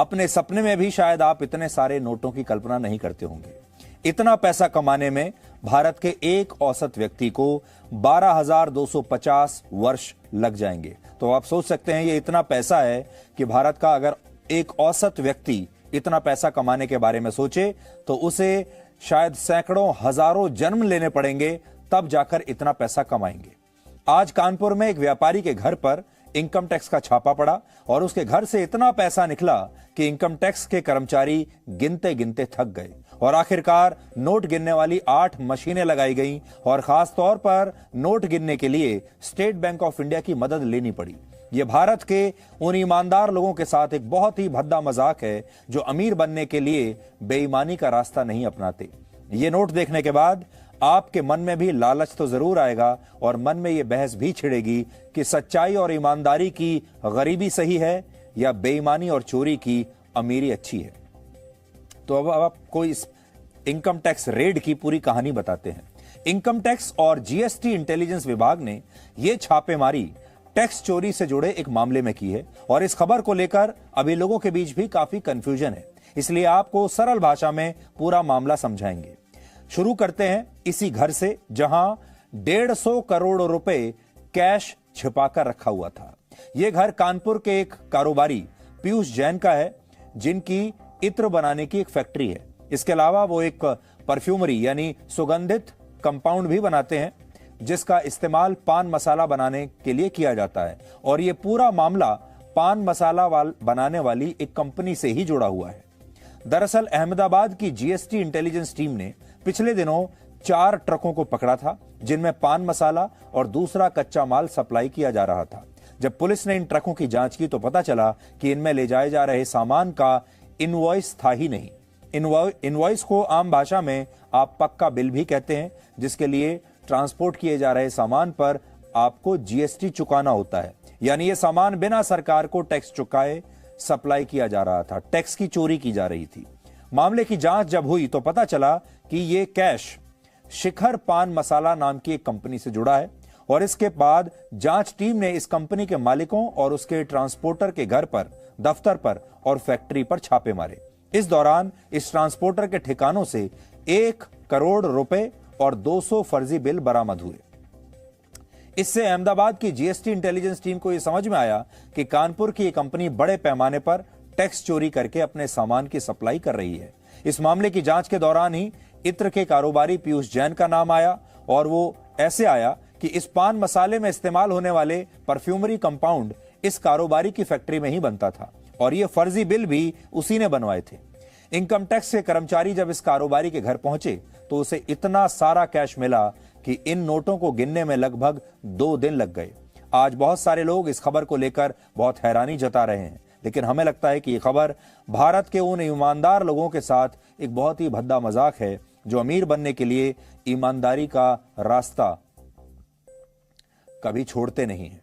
अपने सपने में भी शायद आप इतने सारे नोटों की कल्पना नहीं करते होंगे। इतना पैसा कमाने में भारत के एक औसत व्यक्ति को 12,250 वर्ष लग जाएंगे। तो आप सोच सकते हैं ये इतना पैसा है कि भारत का अगर एक औसत व्यक्ति इतना पैसा कमाने के बारे में सोचे तो उसे शायद सैकड़ों हजारों जन्म लेने पड़ेंगे, तब जाकर इतना पैसा कमाएंगे। आज कानपुर में एक व्यापारी के घर पर इनकम टैक्स का छापा पड़ा और उसके घर से इतना पैसा निकला कि इनकम टैक्स के कर्मचारी गिनते गिनते थक गए और आखिरकार नोट गिनने वाली 8 मशीनें लगाई गईं और खास तौर पर नोट गिनने के लिए स्टेट बैंक ऑफ इंडिया की मदद लेनी पड़ी। यह भारत के उन ईमानदार लोगों के साथ एक बहुत ही भद्दा मजाक है जो अमीर बनने के लिए बेईमानी का रास्ता नहीं अपनाते। ये नोट देखने के बाद आपके मन में भी लालच तो जरूर आएगा और मन में यह बहस भी छिड़ेगी कि सच्चाई और ईमानदारी की गरीबी सही है या बेईमानी और चोरी की अमीरी अच्छी है। तो अब आपको इस इनकम टैक्स रेड की पूरी कहानी बताते हैं। इनकम टैक्स और जीएसटी इंटेलिजेंस विभाग ने यह छापेमारी टैक्स चोरी से जुड़े एक मामले में की है और इस खबर को लेकर अभी लोगों के बीच भी काफी कंफ्यूजन है, इसलिए आपको सरल भाषा में पूरा मामला समझाएंगे। शुरू करते हैं इसी घर से जहां 150 करोड़ रुपए कैश छिपाकर रखा हुआ था। यह घर कानपुर के एक कारोबारी पीयूष जैन का है, जिनकी इत्र बनाने की एक फैक्ट्री है। इसके अलावा वो एक परफ्यूमरी यानी सुगंधित कंपाउंड भी बनाते हैं, जिसका इस्तेमाल पान मसाला बनाने के लिए किया जाता है और यह पूरा मामला पान मसाला बनाने वाली एक कंपनी से ही जुड़ा हुआ है। दरअसल अहमदाबाद की जीएसटी इंटेलिजेंस टीम ने पिछले दिनों 4 ट्रकों को पकड़ा था, जिनमें पान मसाला और दूसरा कच्चा माल सप्लाई किया जा रहा था। जब पुलिस ने इन ट्रकों की जांच की तो पता चला कि इनमें ले जाए जा रहे सामान का इनवॉइस था ही नहीं। इनवॉइस को आम भाषा में आप पक्का बिल भी कहते हैं, जिसके लिए ट्रांसपोर्ट किए जा रहे सामान पर आपको जीएसटी चुकाना होता है। यानी ये सामान बिना सरकार को टैक्स चुकाए सप्लाई किया जा रहा था, टैक्स की चोरी की जा रही थी। मामले की जांच जब हुई तो पता चला कि ये कैश शिखर पान मसाला नाम की एक कंपनी से जुड़ा है और इसके बाद जांच टीम ने इस कंपनी के मालिकों और उसके ट्रांसपोर्टर के घर पर, दफ्तर पर और फैक्ट्री पर छापे मारे। इस दौरान इस ट्रांसपोर्टर के ठिकानों से 1 करोड़ रुपए और 200 फर्जी बिल बरामद हुए। इससे अहमदाबाद की जीएसटी इंटेलिजेंस टीम को यह समझ में आया कि कानपुर की यह कंपनी बड़े पैमाने पर टैक्स चोरी करके अपने सामान की सप्लाई कर रही है। इस मामले की जांच के दौरान ही इत्र के कारोबारी पीयूष जैन का नाम आया और वो ऐसे आया कि इस पान मसाले में इस्तेमाल होने वाले परफ्यूमरी कंपाउंड इस कारोबारी की फैक्ट्री में ही बनता था और ये फर्जी बिल भी उसी ने बनवाए थे। इनकम टैक्स के कर्मचारी जब इस कारोबारी के घर पहुंचे तो उसे इतना सारा कैश मिला कि इन नोटों को गिनने में लगभग 2 दिन लग गए। आज बहुत सारे लोग इस खबर को लेकर बहुत हैरानी जता रहे हैं, लेकिन हमें लगता है कि यह खबर भारत के उन ईमानदार लोगों के साथ एक बहुत ही भद्दा मजाक है जो अमीर बनने के लिए ईमानदारी का रास्ता कभी छोड़ते नहीं हैं।